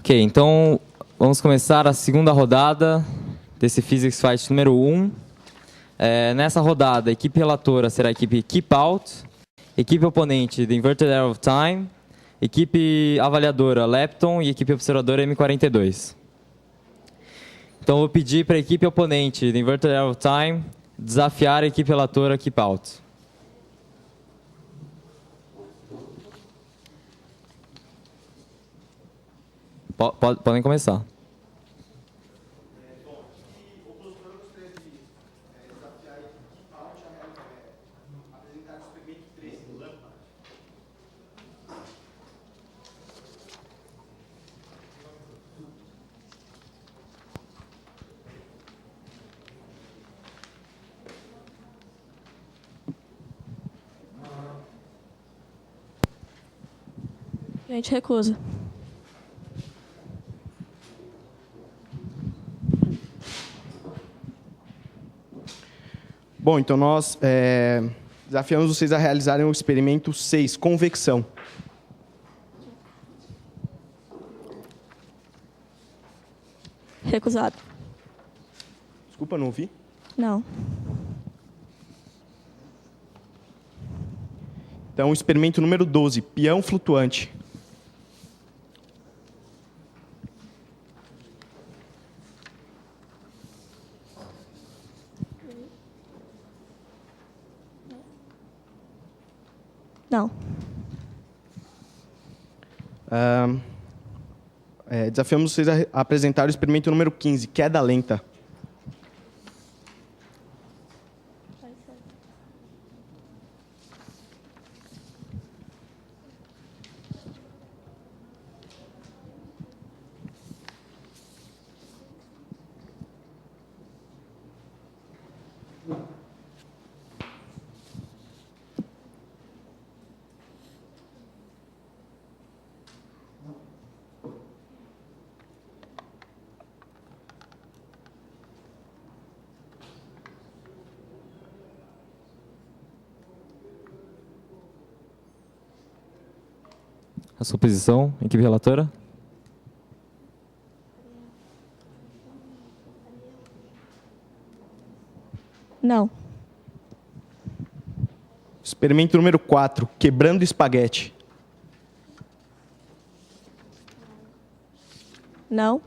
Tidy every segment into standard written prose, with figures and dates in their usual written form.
Ok, então vamos começar a segunda rodada desse Physics Fight número 1. Nessa rodada, a equipe relatora será a equipe Keep Out, equipe oponente The Inverted Arrow of Time, equipe avaliadora Lepton e equipe observadora M42. Então eu vou pedir para a equipe oponente The Inverted Arrow of Time desafiar a equipe relatora Keep Out. Podem começar. A gente recusa. Bom, então nós desafiamos vocês a realizarem o experimento 6, convecção. Recusado. Desculpa, não ouvi. Não. Então, experimento número 12, peão flutuante. Não. Desafiamos vocês a apresentar o experimento número 15, queda lenta. A sua posição, equipe relatora? Não. Experimento número 4, quebrando espaguete. Não.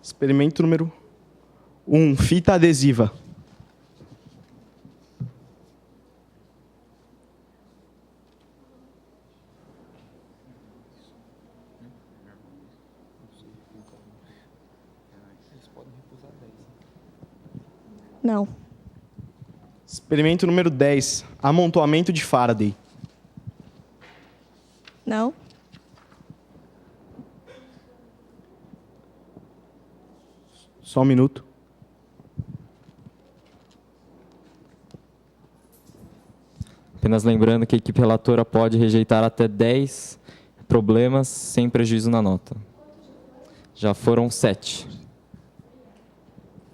Experimento número 1, fita adesiva. Não. Experimento número 10, amontoamento de Faraday. Não. Só um minuto. Apenas lembrando que a equipe relatora pode rejeitar até 10 problemas sem prejuízo na nota. Já foram 7.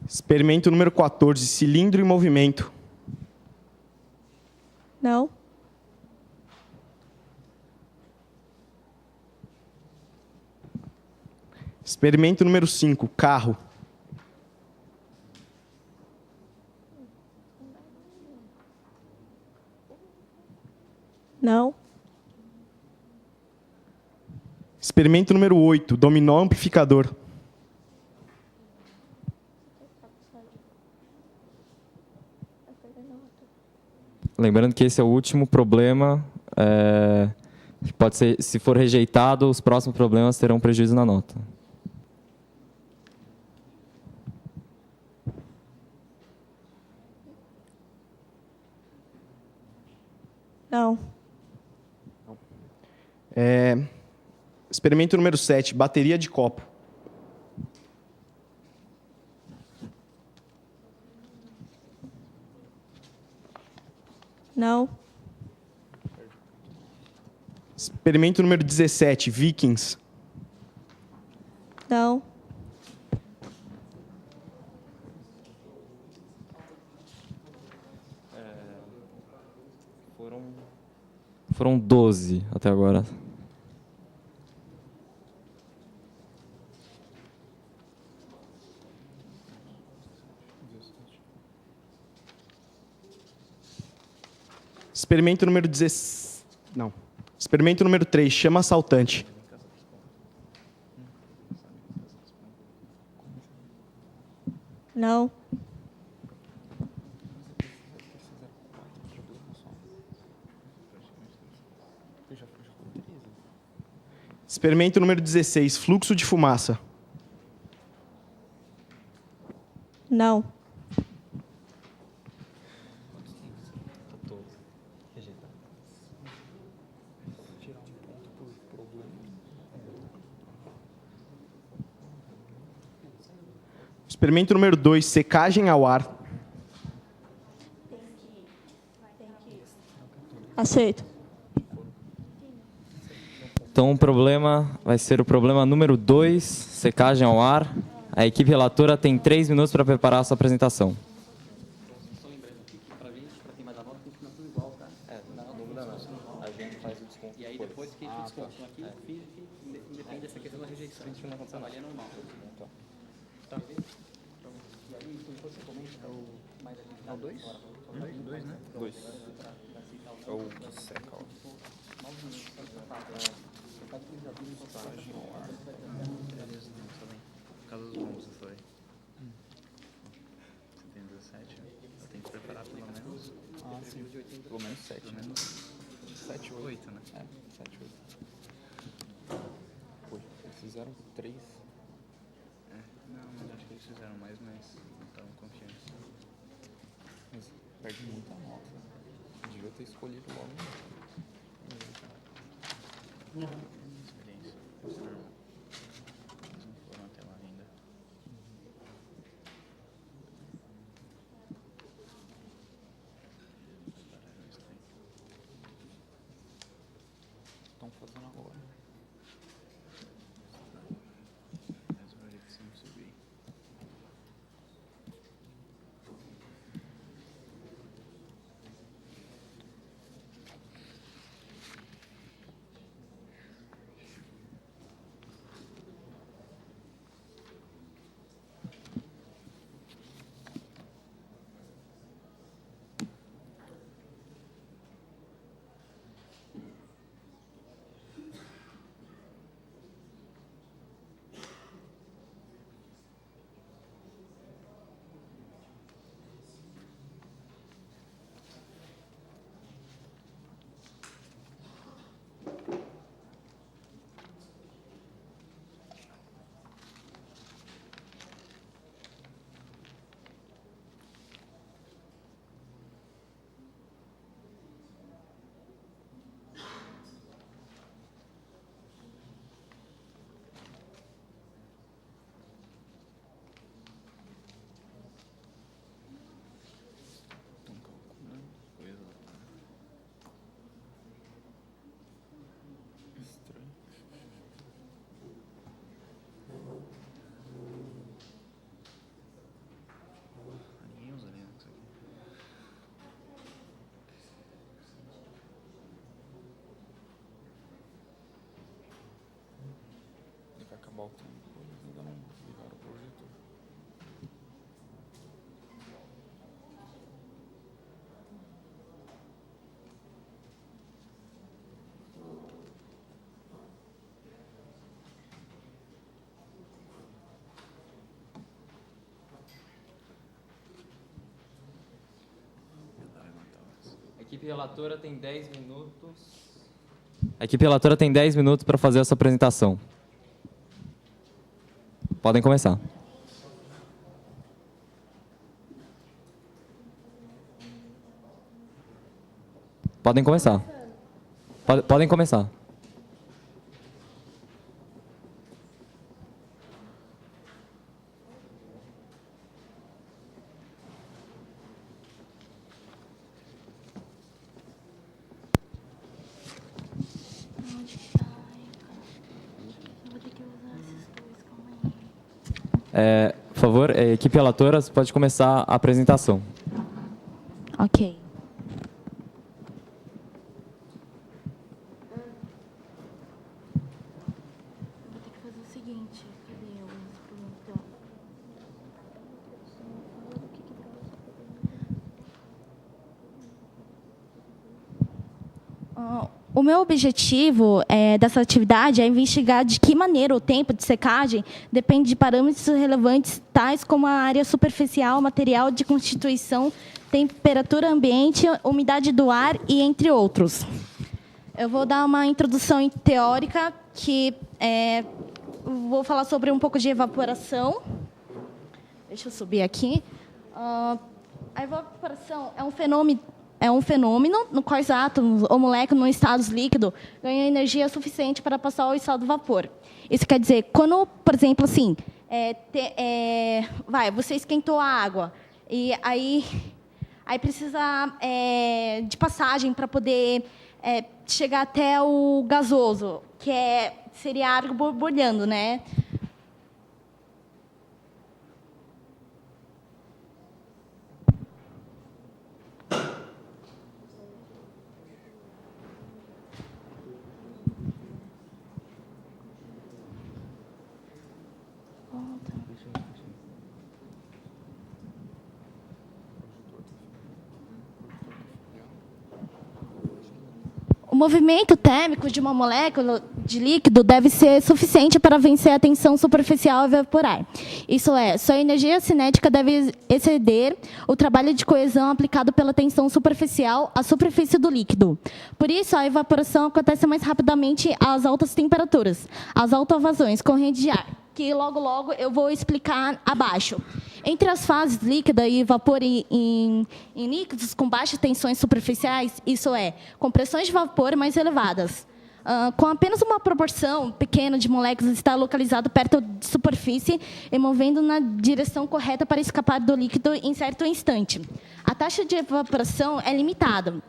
Experimento número 14, cilindro em movimento. Não. Experimento número 5, carro. Não. Experimento número 8, dominó amplificador. Lembrando que esse é o último problema. Que pode ser, se for rejeitado, os próximos problemas terão prejuízo na nota. Não. Experimento número 7, bateria de copo. Não. Experimento número 17, Vikings. Não. Foram 12 até agora. Experimento número 16. Não. Experimento número 3. Chama assaltante. Não. Experimento número 16. Fluxo de fumaça. Não. Experimento número 2. Secagem ao ar. Aceito. Então o problema vai ser o problema número 2, secagem ao ar. A equipe relatora tem 3 minutos para preparar a sua apresentação. Só lembrando aqui que para quem vai dar nota, continua tudo igual, tá? Não muda nada. A gente faz o desconto. E aí depois que o desconto aqui, independe dessa questão da rejeição. A gente não trabalha normal. Tá. E aí, depois você comenta o mais aqui. É o 2? Dois, né? 2. É o que seca, ó. 9 minutos para cada utilizador em total. Beleza, não, só bem. Casa dos bons, isso aí. Você tem 17, eu tenho que preparar pelo menos. Ah, sim. Pelo menos 7. Pelo menos 7, 8, né? É, 7, 8. Pô, eles fizeram 3. É, não, mas acho que eles fizeram mais, mas não estavam confiantes. Mas perde muita nota. Devia ter escolhido logo. Experiência. Isso é normal. Eles não foram até lá ainda. Estão fazendo agora. Mas o jeito que você não subir. Estão calculando coisa lá. Estranho. Ninguém usa Linux aqui. Ele vai acabar o tempo, eles ainda não ligaram o projetor. A equipe relatora tem 10 minutos. A equipe relatora tem 10 minutos para fazer essa apresentação. Podem começar. Podem começar. Podem começar. Por favor, equipe relatora, você pode começar a apresentação. Ok. O meu objetivo dessa atividade é investigar de que maneira o tempo de secagem depende de parâmetros relevantes, tais como a área superficial, material de constituição, temperatura ambiente, umidade do ar e entre outros. Eu vou dar uma introdução teórica, que vou falar sobre um pouco de evaporação. Deixa eu subir aqui. A evaporação é um fenômeno no qual os átomos ou moléculas no estado líquido ganham energia suficiente para passar ao estado vapor. Isso quer dizer, quando, por exemplo, assim, você esquentou a água e aí precisa de passagem para poder chegar até o gasoso, que seria a água borbulhando, né? O movimento térmico de uma molécula de líquido deve ser suficiente para vencer a tensão superficial e evaporar. Isso é, sua energia cinética deve exceder o trabalho de coesão aplicado pela tensão superficial à superfície do líquido. Por isso, a evaporação acontece mais rapidamente às altas temperaturas, às altovasões, corrente de ar, que logo eu vou explicar abaixo. Entre as fases líquida e vapor em líquidos com baixas tensões superficiais, isso é, com pressões de vapor mais elevadas, com apenas uma proporção pequena de moléculas está localizado perto de superfície e movendo na direção correta para escapar do líquido em certo instante. A taxa de evaporação é limitada.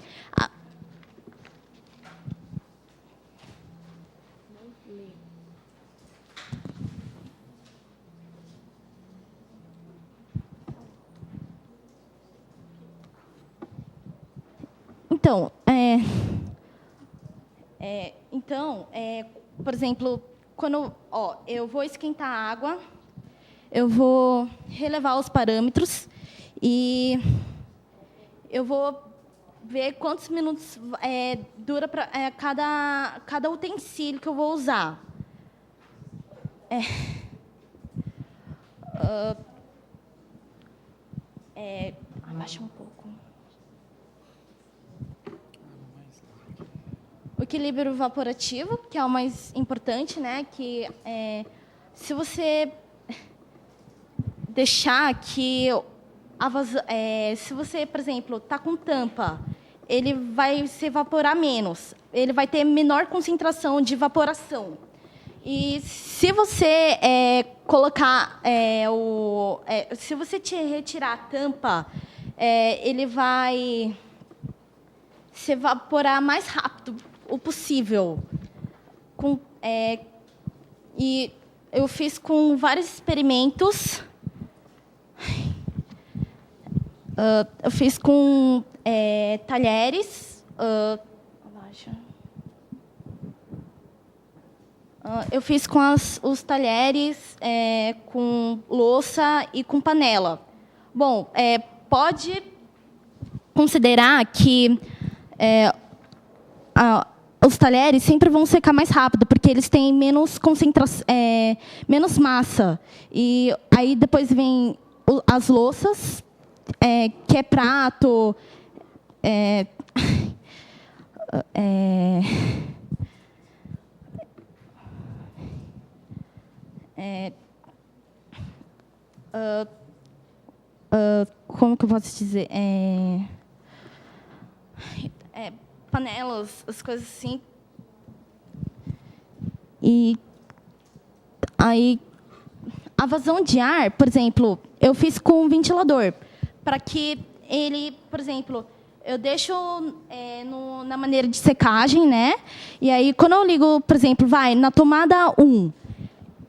Por exemplo, quando eu vou esquentar a água, eu vou relevar os parâmetros e eu vou ver quantos minutos dura para cada utensílio que eu vou usar. Abaixa um pouco. O equilíbrio evaporativo, que é o mais importante, né? Que se você deixar que se você, por exemplo, está com tampa, ele vai se evaporar menos, ele vai ter menor concentração de evaporação. E se você colocar se você retirar a tampa, ele vai se evaporar mais rápido o possível. E eu fiz com vários experimentos. Eu fiz com talheres. Eu fiz com os talheres, com louça e com panela. Bom, pode considerar que os talheres sempre vão secar mais rápido, porque eles têm menos concentração, menos massa. E aí depois vem as louças, que é prato, como que eu posso dizer? Panelas, as coisas assim. E aí, a vazão de ar, por exemplo, eu fiz com um ventilador, para que ele, por exemplo, eu deixo na maneira de secagem, né? E aí, quando eu ligo, por exemplo, na tomada 1,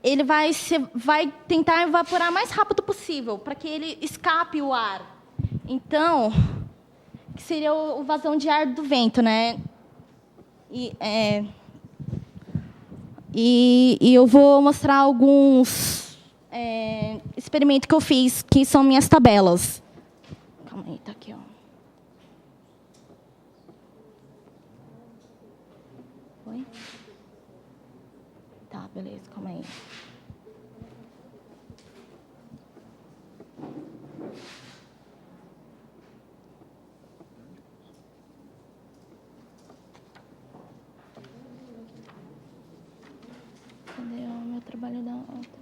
ele vai tentar evaporar o mais rápido possível, para que ele escape o ar. Então, que seria o vazão de ar do vento, né? E eu vou mostrar alguns experimentos que eu fiz, que são minhas tabelas. Calma aí, tá aqui, ó. Tá, beleza, calma aí. Cadê o meu trabalho da outra?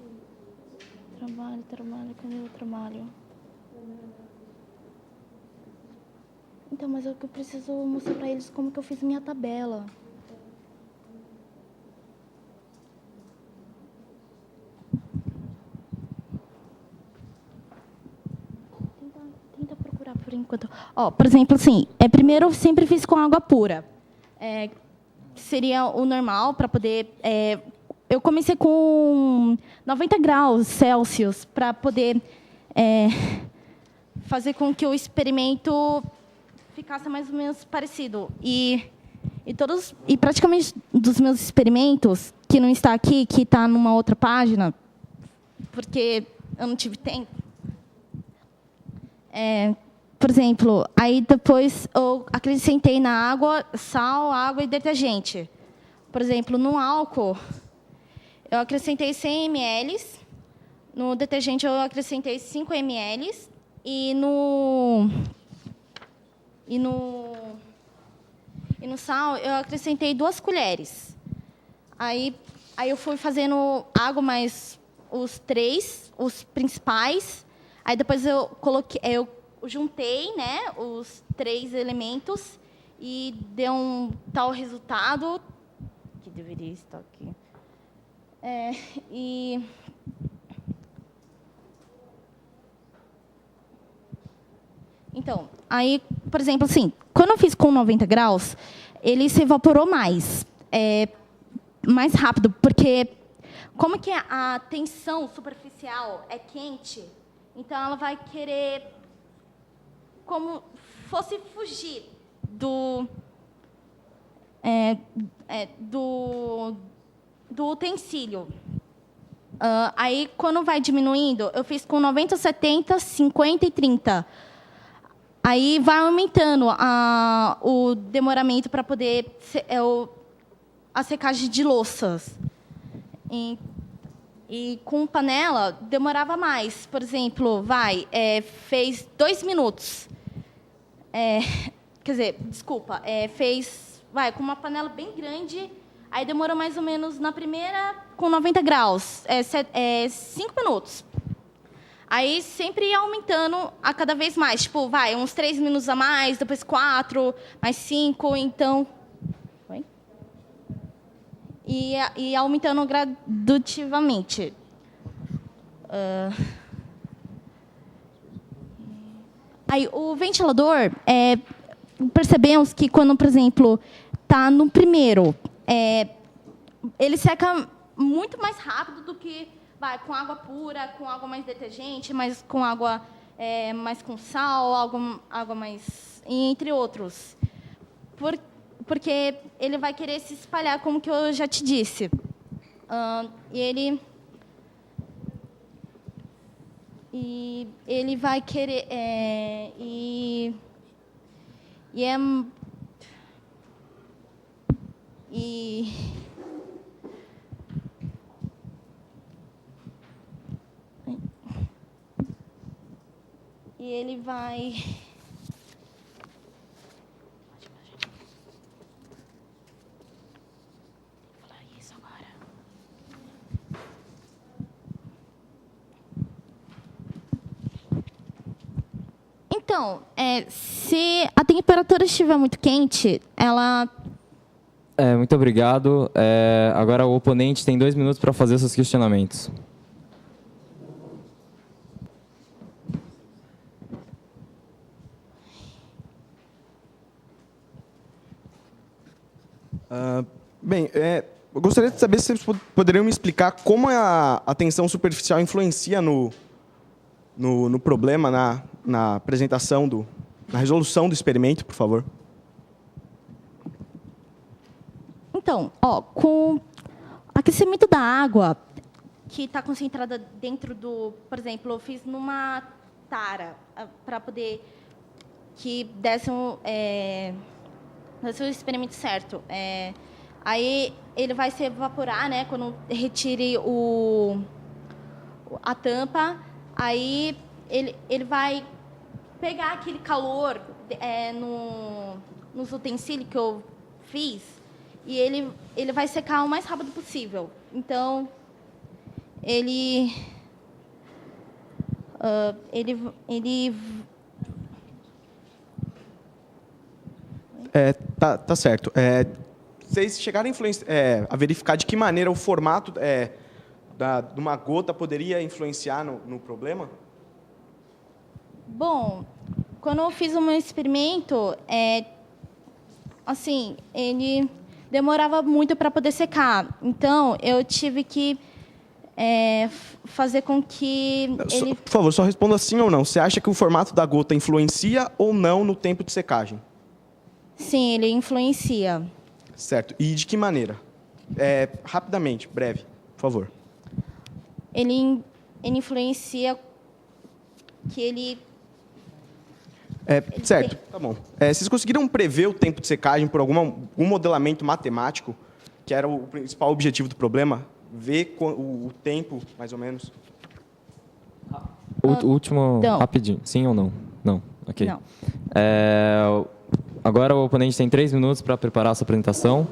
Trabalho, cadê o trabalho? Então, mas é que eu preciso mostrar pra eles como que eu fiz minha tabela. Tenta procurar por enquanto. Ó, por exemplo, assim, primeiro eu sempre fiz com água pura. Que seria o normal para poder... eu comecei com 90 graus Celsius para poder fazer com que o experimento ficasse mais ou menos parecido. E praticamente dos meus experimentos, que não está aqui, que está numa outra página, porque eu não tive tempo. Por exemplo, aí depois eu acrescentei na água sal, água e detergente. Por exemplo, no álcool, eu acrescentei 100 ml, no detergente eu acrescentei 5 ml e no sal eu acrescentei 2 colheres. Aí eu fui fazendo água mais os principais. Aí depois eu juntei, né, os 3 elementos e deu um tal resultado que deveria estar aqui. Então, aí, por exemplo, assim, quando eu fiz com 90 graus, ele se evaporou mais rápido, porque como que a tensão superficial é quente, então ela vai querer como fosse fugir do utensílio. Aí, quando vai diminuindo, eu fiz com 90, 70, 50 e 30. Aí vai aumentando o demoramento para poder a secagem de louças. E com panela demorava mais. Por exemplo, fez 2 minutos. Quer dizer, desculpa, com uma panela bem grande, aí demorou mais ou menos na primeira com 90 graus, 5 minutos. Aí sempre ia aumentando a cada vez mais, tipo, uns 3 minutos a mais, depois 4, mais 5, então... Oi? E aumentando gradativamente. Aí, o ventilador, percebemos que quando, por exemplo, está no primeiro, ele seca muito mais rápido do que com água pura, com água mais detergente, mas com água mais com sal, água mais... entre outros. Porque ele vai querer se espalhar, como que eu já te disse. E ele vai querer... E ele vai... Vou falar isso agora. Então, se a temperatura estiver muito quente, ela... Muito obrigado. Agora o oponente tem 2 minutos para fazer seus questionamentos. Bem, eu gostaria de saber se vocês poderiam me explicar como a tensão superficial influencia no problema, na apresentação, na resolução do experimento, por favor. Então, com o aquecimento da água, que está concentrada dentro do... Por exemplo, eu fiz numa tara, para poder que desse o experimento certo. Aí ele vai se evaporar, né? Quando retire a tampa, aí ele vai pegar aquele calor nos utensílios que eu fiz e ele vai secar o mais rápido possível. Então, ele Tá certo. Vocês chegaram a verificar de que maneira o formato de uma gota poderia influenciar no problema? Bom, quando eu fiz um experimento, assim, ele demorava muito para poder secar. Então, eu tive que fazer com que ele... Por favor, só responda sim ou não. Você acha que o formato da gota influencia ou não no tempo de secagem? Sim, ele influencia. Certo. E de que maneira? Rapidamente, breve, por favor. Ele influencia que ele... Certo, tá bom. Vocês conseguiram prever o tempo de secagem por algum modelamento matemático, que era o principal objetivo do problema? Ver o tempo, mais ou menos? O último, não. rapidinho. Sim ou não? Não, ok. Não. Agora o oponente tem 3 minutos para preparar a sua apresentação.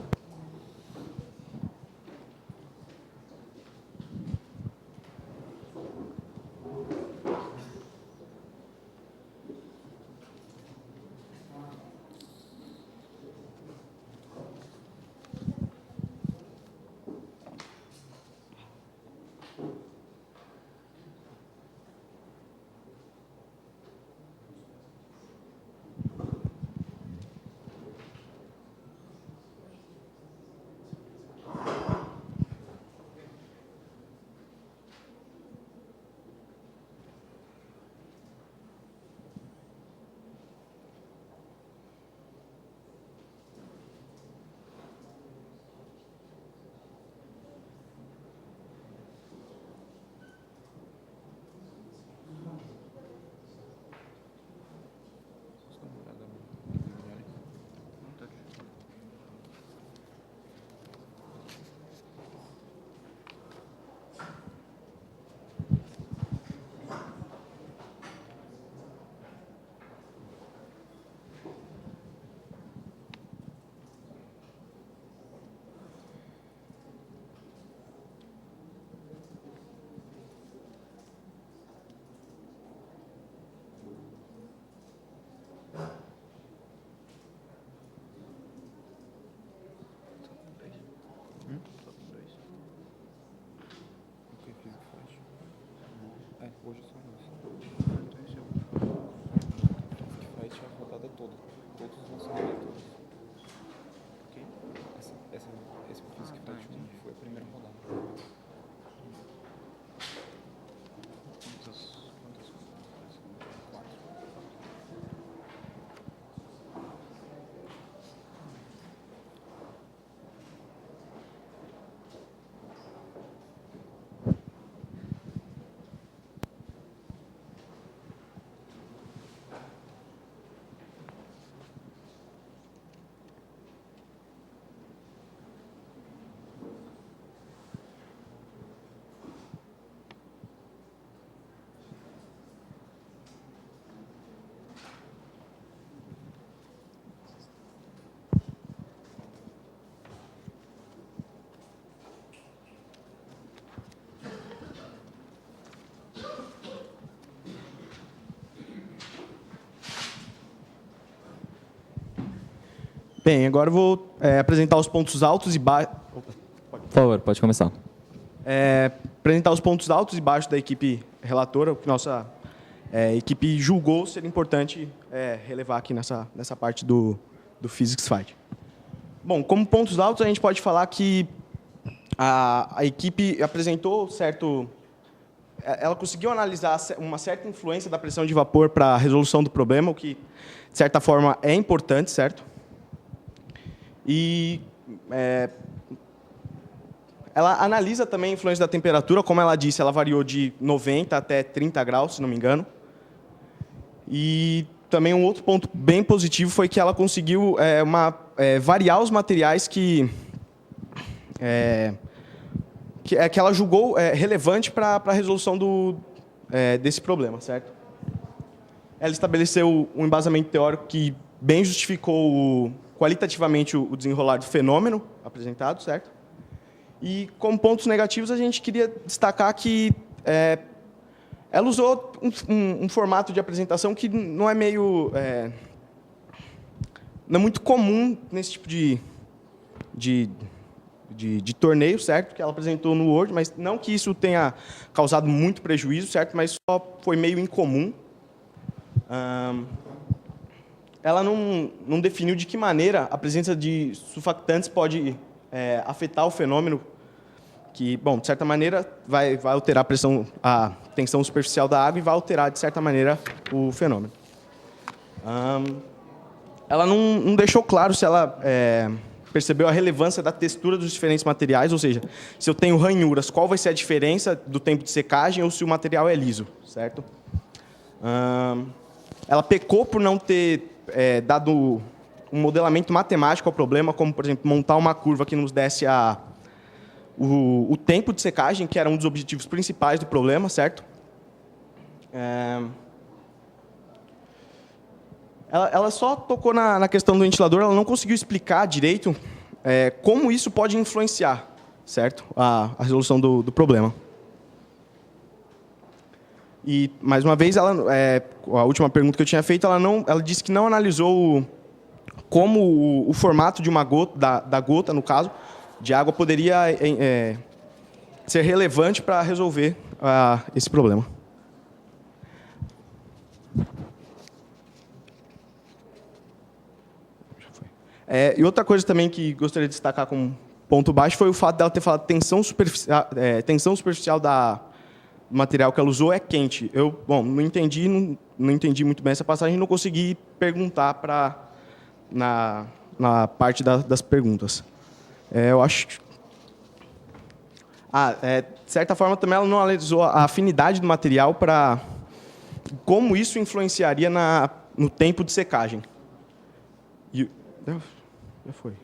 Hoje só isso. Fight é a rodada toda. Todos vão ser leitores. Ok? Esse Physics Fight 1 foi a primeira rodada. Quantas? 4. Bem, agora eu vou apresentar os pontos altos e baixos. Por favor, pode começar. Apresentar os pontos altos e baixos da equipe relatora, o que nossa equipe julgou ser importante relevar aqui nessa parte do Physics Fight. Bom, como pontos altos, a gente pode falar que a equipe apresentou certo... Ela conseguiu analisar uma certa influência da pressão de vapor para a resolução do problema, o que, de certa forma, é importante, certo? E ela analisa também a influência da temperatura, como ela disse, ela variou de 90 até 30 graus, se não me engano. E também um outro ponto bem positivo foi que ela conseguiu variar os materiais que que ela julgou relevante para a resolução desse problema, certo? Ela estabeleceu um embasamento teórico que bem justificou qualitativamente o desenrolar do fenômeno apresentado, certo? E, como pontos negativos, a gente queria destacar que ela usou um formato de apresentação que não é meio... não é muito comum nesse tipo de torneio, certo? Que ela apresentou no Word, mas não que isso tenha causado muito prejuízo, certo? Mas só foi meio incomum. Ela não definiu de que maneira a presença de surfactantes pode afetar o fenômeno, que, bom, de certa maneira, vai alterar a tensão superficial da água e vai alterar, de certa maneira, o fenômeno. Ela não deixou claro se ela percebeu a relevância da textura dos diferentes materiais, ou seja, se eu tenho ranhuras, qual vai ser a diferença do tempo de secagem ou se o material é liso, certo? Ela pecou por não ter dado um modelamento matemático ao problema, como, por exemplo, montar uma curva que nos desse o tempo de secagem, que era um dos objetivos principais do problema, certo? Ela só tocou na questão do ventilador, ela não conseguiu explicar direito como isso pode influenciar, certo? A resolução do problema. E, mais uma vez, a última pergunta que eu tinha feito, ela disse que não analisou como o formato de uma gota, da gota, no caso, de água, poderia ser relevante para resolver esse problema. E outra coisa também que gostaria de destacar como ponto baixo foi o fato dela ter falado tensão superficial do material que ela usou é quente. Eu, não entendi muito bem essa passagem e não consegui perguntar na parte das perguntas. Eu acho... de certa forma, também ela não analisou a afinidade do material para como isso influenciaria no tempo de secagem. Já foi.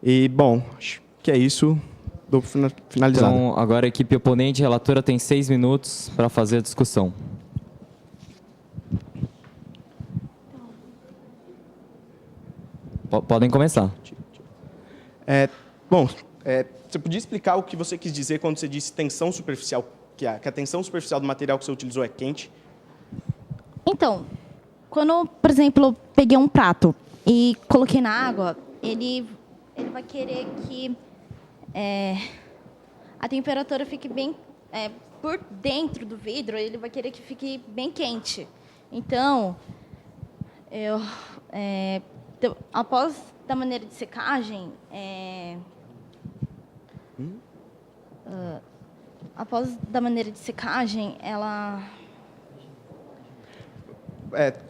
E, bom, acho que é isso. Dou finalizado. Então, agora a equipe oponente, a relatora, tem 6 minutos para fazer a discussão. Podem começar. Você podia explicar o que você quis dizer quando você disse tensão superficial, que a tensão superficial do material que você utilizou é quente? Então, quando, por exemplo, eu peguei um prato e coloquei na água, ele vai querer que a temperatura fique bem... por dentro do vidro, ele vai querer que fique bem quente. Então, após da maneira de secagem, ela...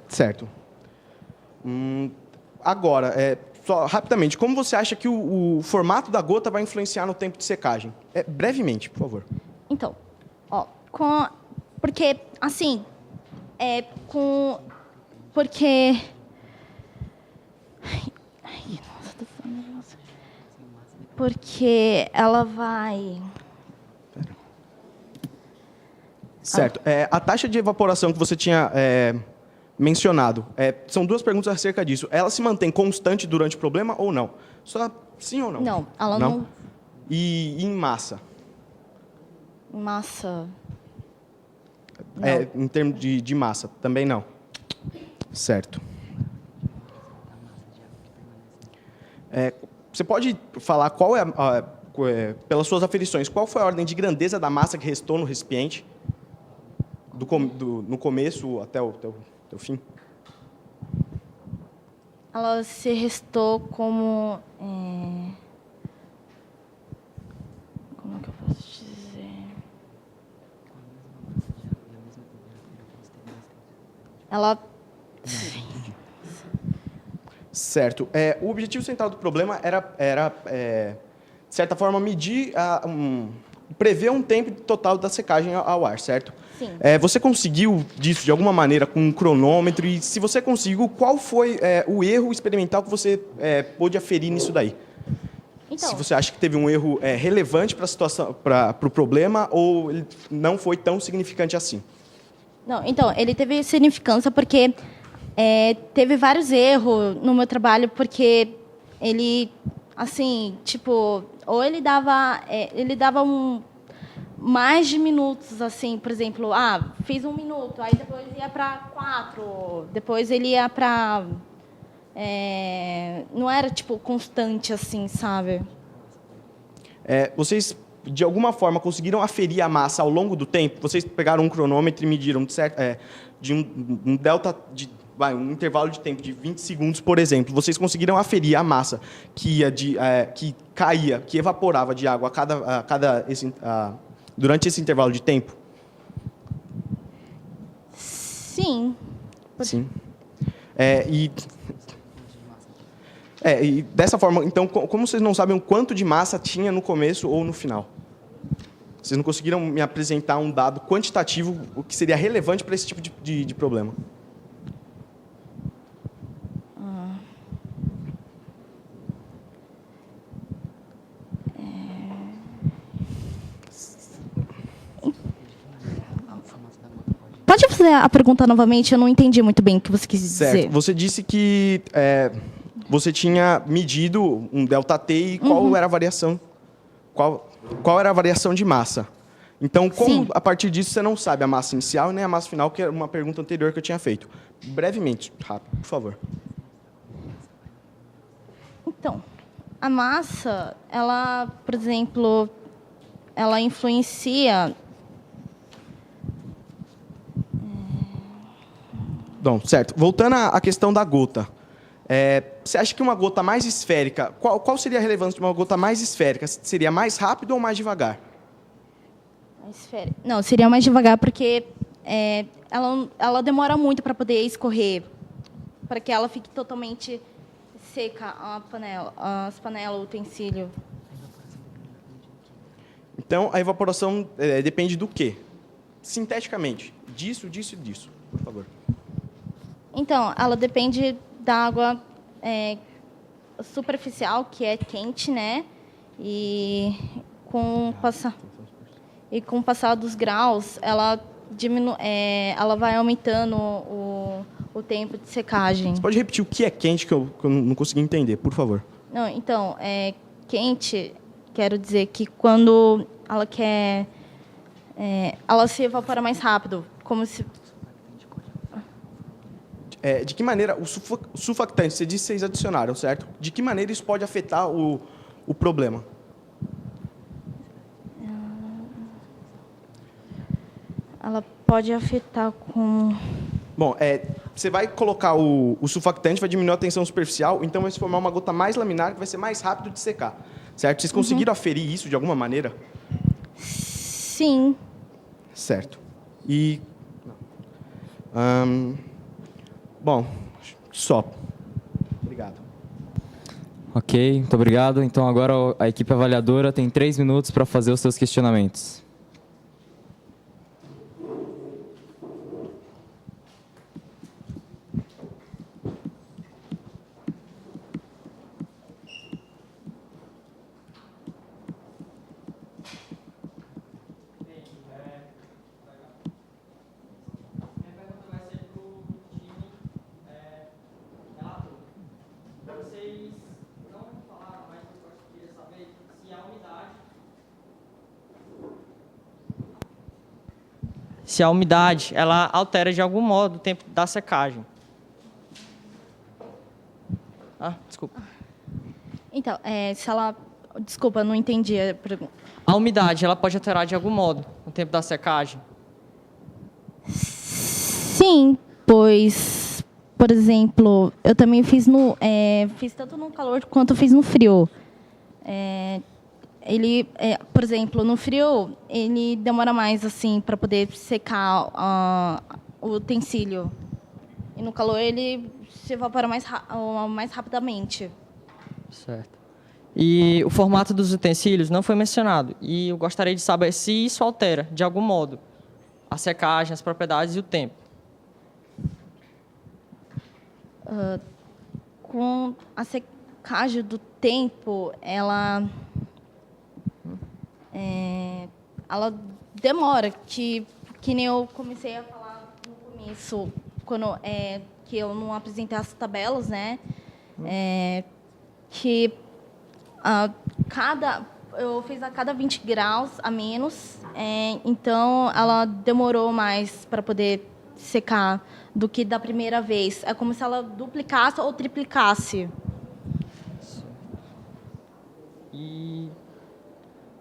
Certo. Agora, só rapidamente, como você acha que o formato da gota vai influenciar no tempo de secagem? Brevemente, por favor. Então, porque, assim, porque... Porque ela vai... Certo. A taxa de evaporação que você tinha mencionado, são 2 perguntas acerca disso. Ela se mantém constante durante o problema ou não? Só sim ou não? Não, ela não... E em massa? Em massa... Em termos de massa, também não. Certo. Você pode falar qual pelas suas aferições, qual foi a ordem de grandeza da massa que restou no recipiente? No começo até o fim? Ela se restou como... Como é que eu posso dizer? Ela... Certo. O objetivo central do problema era de certa forma, medir, prever um tempo total da secagem ao ar, certo? Sim. Você conseguiu disso de alguma maneira com um cronômetro? E se você conseguiu, qual foi o erro experimental que você pôde aferir nisso daí? Então, Se você acha que teve um erro relevante para a situação, para o problema, ou ele não foi tão significante assim? não, então, ele teve significância porque teve vários erros no meu trabalho, porque ele, assim, tipo, ou ele dava mais de minutos, assim, por exemplo, fiz 1 minuto, aí depois ia para 4, depois ele ia para... não era, tipo, constante, assim, sabe? Vocês, de alguma forma, conseguiram aferir a massa ao longo do tempo? Vocês pegaram um cronômetro e mediram de um delta um intervalo de tempo de 20 segundos, por exemplo. Vocês conseguiram aferir a massa que caía, que evaporava de água durante esse intervalo de tempo? Sim. Sim. E dessa forma, então, como vocês não sabem o quanto de massa tinha no começo ou no final? Vocês não conseguiram me apresentar um dado quantitativo, o que seria relevante para esse tipo de problema? Pode fazer a pergunta novamente? Eu não entendi muito bem o que você quis dizer. Certo. Você disse que você tinha medido um ΔT e qual era a variação? Qual era a variação de massa? Então, como a partir disso você não sabe a massa inicial e nem a massa final, que é uma pergunta anterior que eu tinha feito? Brevemente, rápido, por favor. Então, a massa, ela, por exemplo, ela influencia... Bom, certo. Voltando à questão da gota. Você acha que uma gota mais esférica... Qual seria a relevância de uma gota mais esférica? Seria mais rápido ou mais devagar? Não, seria mais devagar, porque ela demora muito para poder escorrer, para que ela fique totalmente seca, as panelas, o utensílio. Então, a evaporação depende do quê? Sinteticamente. Disso, disso e disso. Por favor. Então, ela depende da água superficial, que é quente, né? E com o passar dos graus, ela vai aumentando o tempo de secagem. Você pode repetir o que é quente, que eu não consegui entender, por favor? Não, então, quente, quero dizer que quando ela quer... ela se evapora mais rápido, como se... De que maneira, o surfactante, você disse que vocês adicionaram, certo? De que maneira isso pode afetar o problema? Ela pode afetar com... Bom, você vai colocar o surfactante, vai diminuir a tensão superficial, então vai se formar uma gota mais laminar, que vai ser mais rápido de secar, certo? Vocês conseguiram aferir isso de alguma maneira? Sim. Certo. E... bom, só. Obrigado. Ok, muito obrigado. Então, agora a equipe avaliadora tem 3 minutos para fazer os seus questionamentos. Se a umidade ela altera de algum modo o tempo da secagem. Desculpa. Então, se ela... Desculpa, não entendi a pergunta. A umidade ela pode alterar de algum modo o tempo da secagem? Sim, pois, por exemplo, eu também fiz tanto no calor quanto fiz no frio. Por exemplo, no frio, ele demora mais assim para poder secar o utensílio. E no calor, ele se evapora mais rapidamente. Certo. E o formato dos utensílios não foi mencionado. E eu gostaria de saber se isso altera, de algum modo, a secagem, as propriedades e o tempo. Com a secagem... secagem do tempo, ela demora, que nem eu comecei a falar no começo, quando que eu não apresentei as tabelas, né? Que eu fiz a cada 20 graus a menos, então ela demorou mais para poder secar do que da primeira vez. É como se ela duplicasse ou triplicasse. E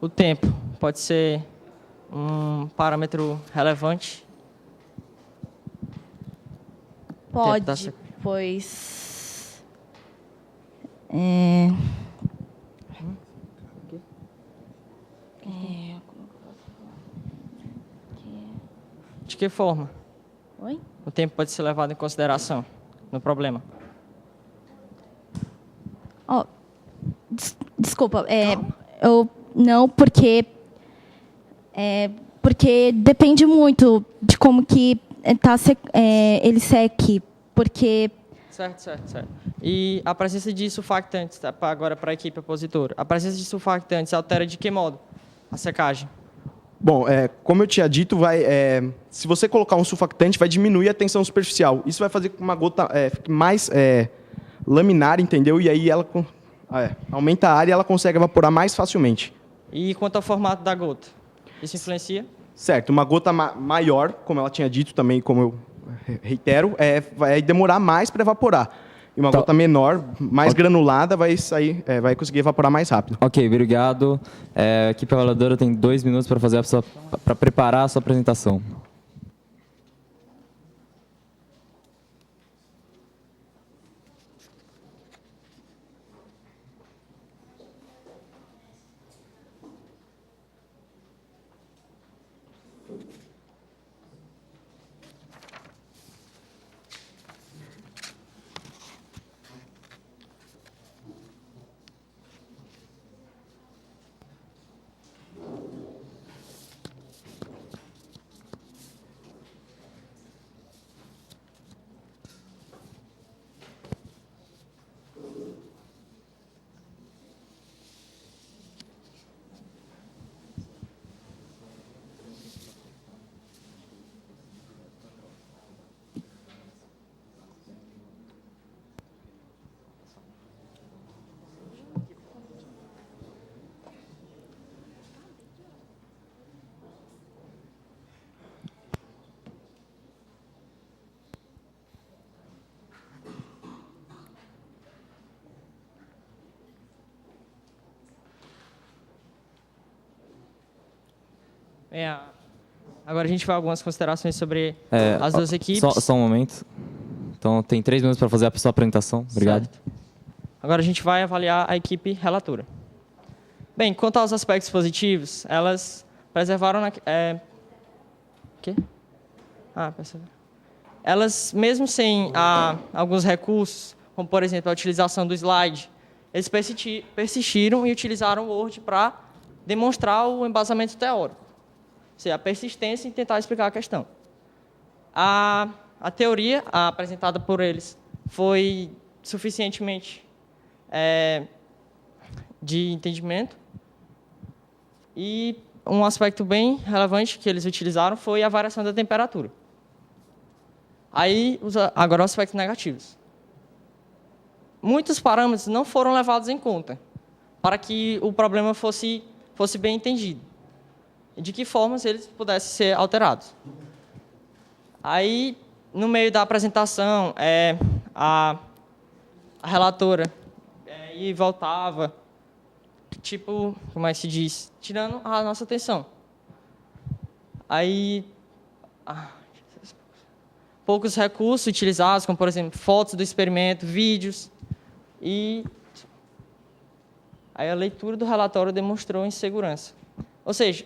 o tempo pode ser um parâmetro relevante? Pode, Tentar pois... De que forma Oi? o tempo pode ser levado em consideração no problema? Desculpa, eu não, porque depende muito de como que ele seque, porque Certo. E a presença de surfactantes, tá, agora para a equipe opositora, a presença de surfactantes altera de que modo a secagem? Bom, como eu tinha dito, se você colocar um surfactante, vai diminuir a tensão superficial. Isso vai fazer com que uma gota fique mais laminar, entendeu? E aí ela aumenta a área e ela consegue evaporar mais facilmente. E quanto ao formato da gota, isso influencia? Certo, uma gota maior, como ela tinha dito também, como eu reitero, vai demorar mais para evaporar. E uma gota menor, mais granulada, vai conseguir evaporar mais rápido. Ok, obrigado. A equipe avaliadora tem 2 minutos para preparar a sua apresentação. Agora a gente vai algumas considerações sobre as duas equipes. Só um momento. Então, tem 3 minutos para fazer a sua apresentação. Obrigado. Certo. Agora a gente vai avaliar a equipe relatora. Bem, quanto aos aspectos positivos, elas preservaram... quê? Percebi. Elas, mesmo sem alguns recursos, como, por exemplo, a utilização do slide, eles persistiram e utilizaram o Word para demonstrar o embasamento teórico. Ou seja, a persistência em tentar explicar a questão. A teoria apresentada por eles foi suficientemente de entendimento. E um aspecto bem relevante que eles utilizaram foi a variação da temperatura. Agora, os aspectos negativos. Muitos parâmetros não foram levados em conta para que o problema fosse bem entendido. E de que formas eles pudessem ser alterados. Aí, no meio da apresentação, a relatora ia e voltava, tipo, como é que se diz? Tirando a nossa atenção. Aí, poucos recursos utilizados, como, por exemplo, fotos do experimento, vídeos, e aí a leitura do relatório demonstrou insegurança. Ou seja,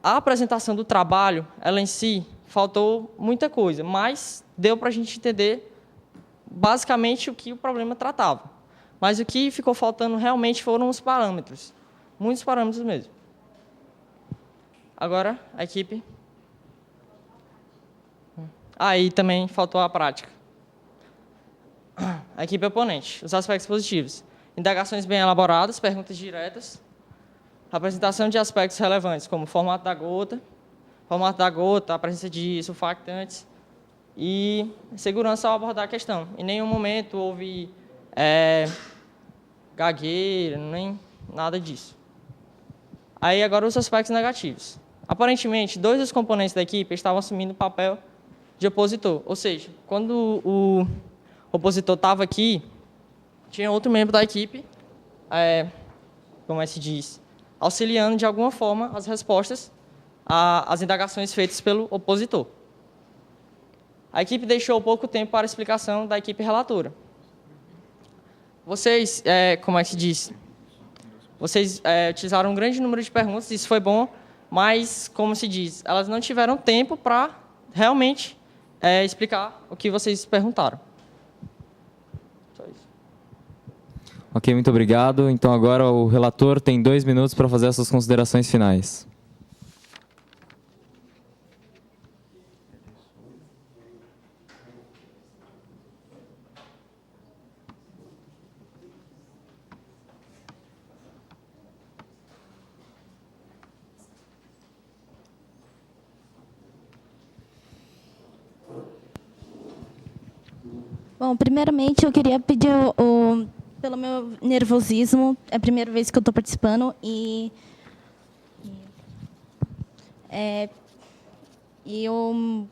a apresentação do trabalho, ela em si, faltou muita coisa, mas deu para a gente entender basicamente o que o problema tratava. Mas o que ficou faltando realmente foram os parâmetros, muitos parâmetros mesmo. Agora, a equipe. Aí também faltou a prática. a equipe oponente. Os aspectos positivos: indagações bem elaboradas, perguntas diretas, apresentação de aspectos relevantes, como formato da gota, a presença de surfactantes e segurança ao abordar a questão. Em nenhum momento houve gagueira, nem nada disso. Aí agora os aspectos negativos. Aparentemente, 2 dos componentes da equipe estavam assumindo o papel de opositor. Ou seja, quando o opositor estava aqui, tinha outro membro da equipe, como se diz, auxiliando de alguma forma as respostas às indagações feitas pelo opositor. A equipe deixou pouco tempo para a explicação da equipe relatora. Vocês, como se diz, vocês utilizaram um grande número de perguntas, isso foi bom, mas, como se diz, elas não tiveram tempo para realmente explicar o que vocês perguntaram. Só isso. Ok, muito obrigado. Então agora o relator tem 2 minutos para fazer as suas considerações finais. Bom, primeiramente eu queria pedir pelo meu nervosismo, é a primeira vez que eu estou participando e eu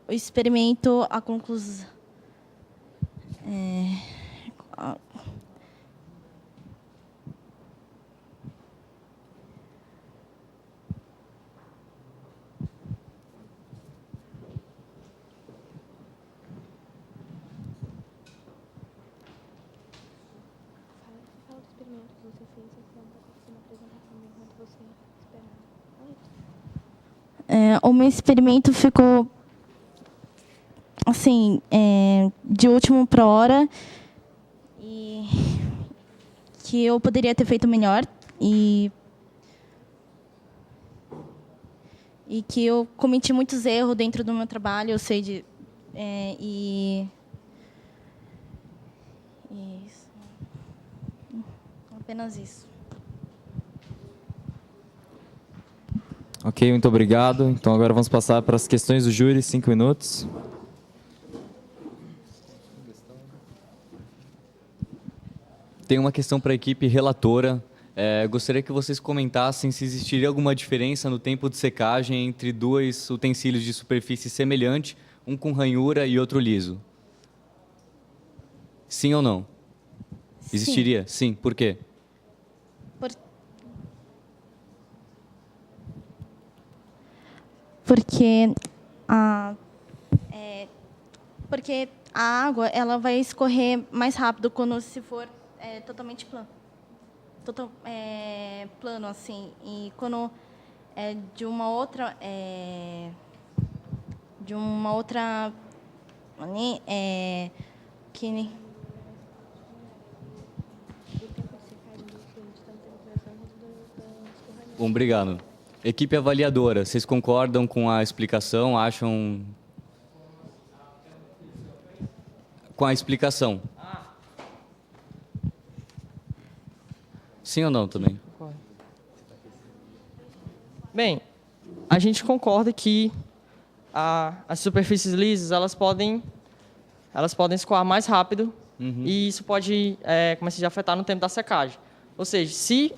experimento a conclusão. O meu experimento ficou assim, de último para hora, e que eu poderia ter feito melhor e que eu cometi muitos erros dentro do meu trabalho, eu sei isso. Apenas isso. Ok, muito obrigado. Então agora vamos passar para as questões do júri, 5 minutos. Tem uma questão para a equipe relatora. Gostaria que vocês comentassem se existiria alguma diferença no tempo de secagem entre 2 utensílios de superfície semelhante, um com ranhura e outro liso. Sim ou não? Existiria? Sim. Por quê? Porque a água ela vai escorrer mais rápido quando se for totalmente plano. Plano, assim. E quando é de uma outra... Bom, obrigado. Equipe avaliadora, vocês concordam com a explicação? Acham... Com a explicação. Sim ou não também? Bem, a gente concorda que as superfícies lisas elas podem escoar mais rápido, e isso pode afetar no tempo da secagem. Ou seja, se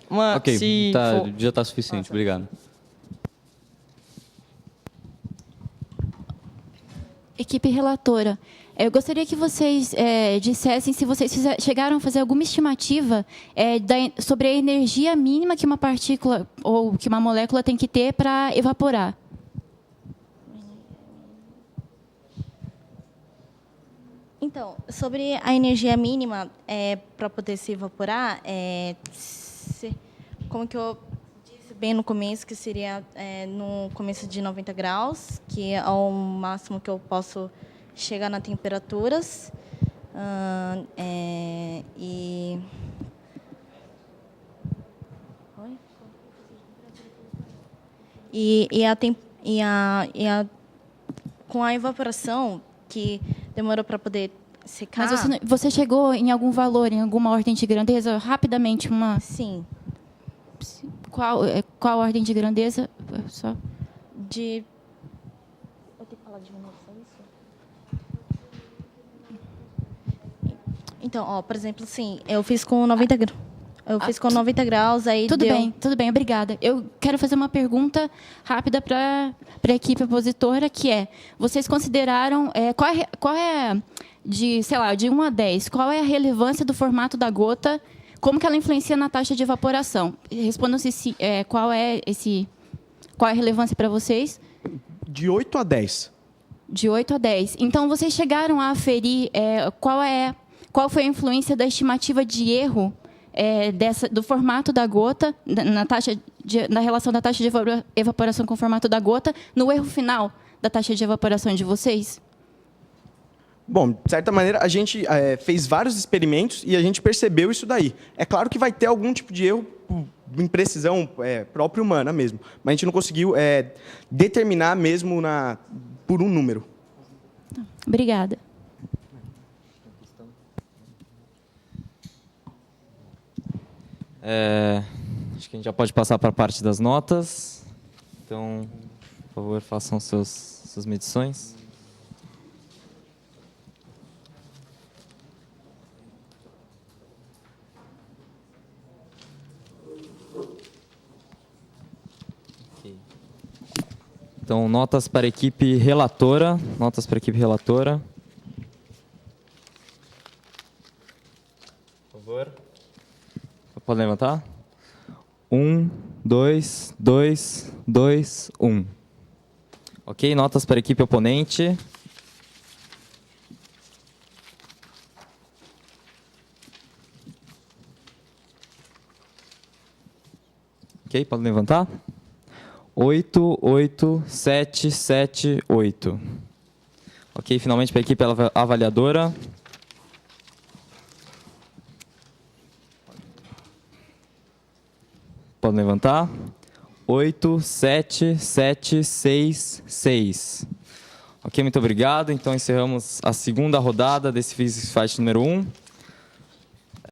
uma... Ok, se for... já está suficiente. Obrigado. Equipe relatora, eu gostaria que vocês dissessem se vocês chegaram a fazer alguma estimativa sobre a energia mínima que uma partícula ou que uma molécula tem que ter para evaporar. Então, sobre a energia mínima para poder se evaporar, como que eu disse bem no começo, que seria no começo de 90 graus, que é o máximo que eu posso chegar nas temperaturas. Com a evaporação, que demorou para poder CK? Mas você chegou em algum valor, em alguma ordem de grandeza? Rapidamente, uma... Sim. Qual ordem de grandeza? Só... De... Eu tenho que falar de novo, só isso? Então, ó, por exemplo, assim, eu fiz com 90 graus. Eu fiz com 90 graus, aí Tudo deu... bem, obrigada. Eu quero fazer uma pergunta rápida para a equipe opositora, que é, vocês consideraram, qual é de 1 a 10, qual é a relevância do formato da gota, como que ela influencia na taxa de evaporação? Respondam-se qual é a relevância para vocês? De 8 a 10. De 8 a 10. Então, vocês chegaram a aferir qual foi a influência da estimativa de erro do formato da gota, na relação da taxa de evaporação com o formato da gota, no erro final da taxa de evaporação de vocês? Bom, de certa maneira, a gente fez vários experimentos e a gente percebeu isso daí. É claro que vai ter algum tipo de erro, imprecisão própria humana mesmo, mas a gente não conseguiu determinar mesmo por um número. Obrigada. Acho que a gente já pode passar para a parte das notas. Então, por favor, façam suas medições. Então, notas para a equipe relatora. Notas para a equipe relatora. Por favor. Pode levantar? 1, 2, 2, 2, 1. Ok, notas para a equipe oponente. Ok, pode levantar? 8, 8, 7, 7, 8. Ok, finalmente para a equipe avaliadora. Pode levantar. 8, 7, 7, 6, 6. Ok, muito obrigado. Então, encerramos a segunda rodada desse Physics Fight número 1.